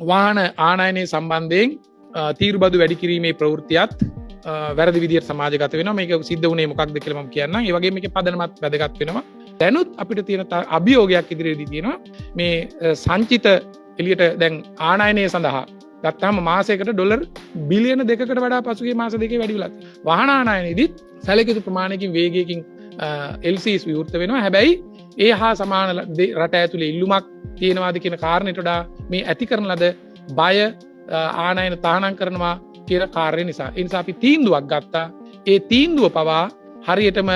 වාහන ආනයනය සම්බන්ධයෙන් තීරුබදු වැඩි කිරීමේ ප්‍රවෘත්තියත් වැරදි විදිහට සමාජගත වෙනවා. මේක සිද්ධ වුණේ මොකක්ද කියලා මම කියන්නම්. ඒ වගේම මේකේ පදනමත් වැදගත් වෙනවා. දැනුත් අපිට තියෙන අභියෝගයක් ඉදිරියේදී තියෙනවා. මේ සංචිත එළියට දැන් ආනයනය සඳහා ගත්තාම මාසයකට ඩොලර් බිලියන 2කට වඩා පසුගිය මාස දෙකේ වැඩි වෙලා තියෙනවා. වාහන ආනයනයේදීත් සැලකිය ප්‍රමාණයකින් වේගයකින් LCs විවෘත වෙනවා. හැබැයි ඒ හා සමාන රට ඇතුලේ ඉල්ලුමක් තියෙනවාද කියන කාරණයට වඩා මේ ඇති කරන ලද බය ආනයන තහනම් කරනවා කියන කාර්යය නිසා. ඒ නිසා අපි තීන්දුවක් ගත්තා. ඒ තීන්දුව පවා හරියටම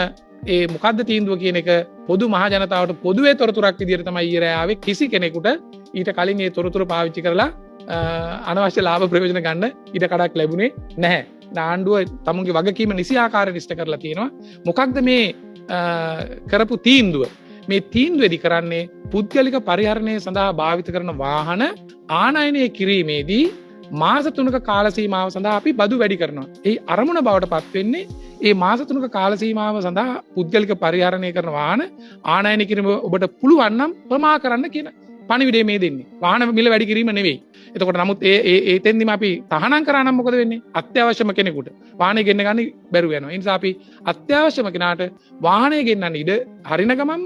ඒ මොකද්ද තීන්දුව කියන එක පොදු මහ ජනතාවට පොදුවේ තොරතුරක් විදිහට තමයි ඊයේ ආවේ. කිසි කෙනෙකුට ඊට කලින් ඒ තොරතුරු පාවිච්චි කරලා අනවශ්‍ය ලාභ ප්‍රයෝජන ගන්න ඉඩ කඩක් ලැබුණේ නැහැ. ආණ්ඩුව තමුන්ගේ වගකීම නිසි ආකාරයට ඉෂ්ට කරලා තියෙනවා. මොකක්ද මේ කරපු තීන්දුව? මේ තීන්දුවේදී කරන්නේ පුද්ගලික පරිහරණය සඳහා භාවිත කරන වාහන ආනයනය කිරීමේදී මාස 3ක කාල සීමාව සඳහා අපි බදු වැඩි කරනවා. ඒ අරමුණ බවට පත් වෙන්නේ ඒ මාස 3ක කාල සීමාව සඳහා පුද්ගලික පරිහරණය කරන වාහන ආනයනය කිරීම ඔබට පුළුවන් නම් ප්‍රමා කරන්න කියන පණිවිඩය මේ දෙන්නේ. වාහන මිල වැඩි කිරීම නෙවෙයි. එතකොට නමුත් ඒතෙන්දිම අපි තහනම් කරා නම් මොකද වෙන්නේ? අත්‍යවශ්‍යම කෙනෙකුට වාහනේ ගෙන්න ගන්න බැරුව යනවා. ඒ නිසා අපි අත්‍යවශ්‍යම කෙනාට වාහනේ ගෙන්නන්න ඉඩ හරින ගමන්ම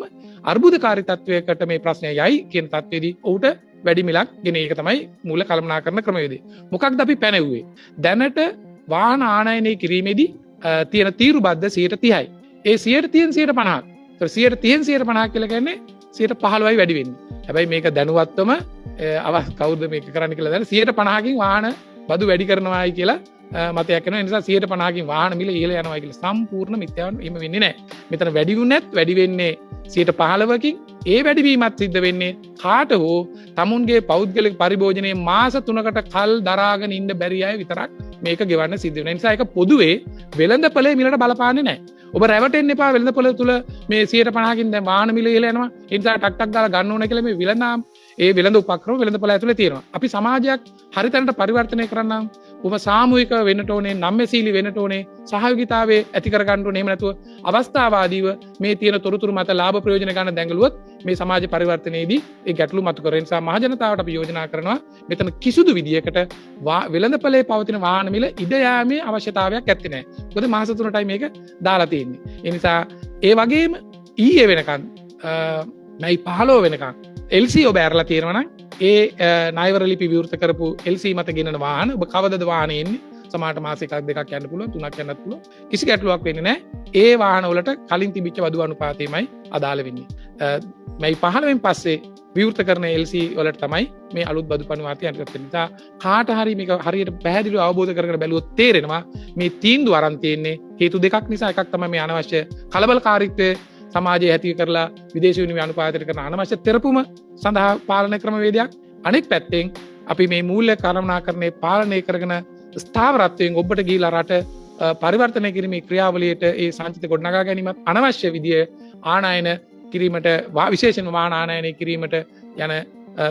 අර්බුදකාරී තත්වයකට මේ ප්‍රශ්නය යයි කියන තත්ත්වයේදී ඔහුට වැඩි මිලක් ගෙන ඒක තමයි මූල කළමනාකරණ ක්‍රමවේදය. මොකක්ද අපි පැනෙව්වේ? දැනට වාහන ආනයනය කිරීමේදී තියෙන තීරුබද්ද 30%යි. ඒ 100% 150ක්. ඒතර 130% 150 කියලා කියන්නේ 15%යි වැඩි වෙන්නේ. හැබැයි මේක දැනුවත්වම කවුද මේක කරන්න කියලා දැන 150කින් වාහන බදු වැඩි කරනවායි කියලා මතයක් වෙනවා. ඒ නිසා 150කින් වාහන මිල ඉහළ යනවා කියලා සම්පූර්ණ මිත්‍යාවක් එහෙම වෙන්නේ නැහැ. මෙතන වැඩි වුණත් වැඩි වෙන්නේ 15%කින්. ඒ වැඩිවීමත් සිද්ධ වෙන්නේ කාට හෝ තමුන්ගේ පෞද්ගලික පරිභෝජනයේ මාස 3කට කල් දරාගෙන ඉන්න බැරි අය විතරක් මේක ගෙවන්න සිද්ධ වෙනවා. ඒ නිසා ඒක පොදුවේ වෙළඳපොලේ මිලට බලපාන්නේ නැහැ. ඔබ රැවටෙන්න එපා. වෙළඳපොළ තුල මේ 150කින් දැන් වාහන මිල ඉහළ යනවා. ඒ නිසා ටක් ටක් ගාලා ගන්න ඕන කියලා මේ විලඳාම් ඒ වෙළඳ උපක්‍රම වෙළඳපොළ ඇතුලේ තියෙනවා. අපි සමාජයක් හරිතැනට පරිවර්තනය කරන්නම්. ඔබ සාමූහික වෙන්නට ඕනේ, නම්‍යශීලී වෙන්නට ඕනේ, සහයෝගීතාවයේ ඇති කර ගන්න ඕනේ. එහෙම නැතුව අවස්ථාවාදීව මේ තියෙන තොරතුරු මත ලාභ ප්‍රයෝජන ගන්න දැඟලුවොත් මේ සමාජ පරිවර්තනයේදී ඒ ගැටලු මතු කරගෙන නිසා මහ ජනතාවට අපි යෝජනා කරනවා මෙතන කිසිදු විදියකට වෙළඳපොලේ පවතින වාහන මිල ඉඩ යාමේ අවශ්‍යතාවයක් ඇත්තේ නැහැ. මොකද මාස 3ටයි මේක දාලා තියෙන්නේ. ඒ නිසා ඒ වගේම ඊයේ වෙනකන් මයි 15 වෙනකන් LC ඔබ ඇරලා තියෙනවා නම් ඒ ණයවර ලිපි විවෘත කරපු LC මත ගෙනන වාහන ඔබ කවදද වාහනේ එන්නේ? සමහරට මාස එකක් දෙකක් යන්න පුළුවන්, 3ක් යන්නත් පුළුවන්. කිසි ගැටලුවක් වෙන්නේ නැහැ. ඒ වාහන වලට කලින් තිබිච්ච බදු අනුපාතයමයි අදාළ වෙන්නේ. මයි 15 පස්සේ විවෘත කරන LC වලට තමයි මේ අලුත් බදු පනුවාතය අන්තර්ගත වෙන්නේ. නිසා කාට හරි මේක හරියට පැහැදිලිව අවබෝධ කරගෙන බැලුවොත් තේරෙනවා මේ තීන්දුව අරන් තියෙන්නේ හේතු දෙකක් නිසා. එකක් තමයි මේ අනවශ්‍ය කලබලකාරීත්වය සමාජයේ ඇති කරලා විදේශ විනිමය අනුපාතයට කරන අනවශ්‍ය තෙරපුම සඳහා පාලන ක්‍රමවේදයක්. අනෙක් පැත්තෙන් අපි මේ මූල්‍ය කළමනාකරණය පාලනය කරගෙන ස්ථාවරත්වයෙන් ඔබට ගිහිලා රට පරිවර්තනය කිරීමේ ක්‍රියාවලියට ඒ සංචිත ගොඩනගා ගැනීමත් අනවශ්‍ය විදිය ආනයන කිරීමට විශේෂයෙන්ම වාහන ආනයනය කිරීමට යන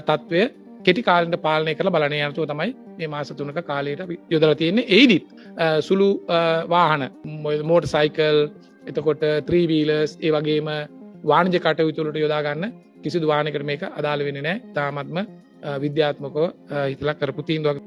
තත්ත්වය කෙටි කාලෙකට පාලනය කරලා බලන යනතුව තමයි මේ මාස 3ක කාලයට අපි යොදලා තියෙන්නේ. ඒදිත් සුළු වාහන මෝටර් සයිකල්, එතකොට 3 wheelers, ඒ වගේම වාණිජ කටයුතු වලට යොදා ගන්න කිසිදු වාහනයකට මේක අදාළ වෙන්නේ නැහැ. තාමත්ම විද්‍යාත්මකව හිතලා කරපු තීන්දුවක්.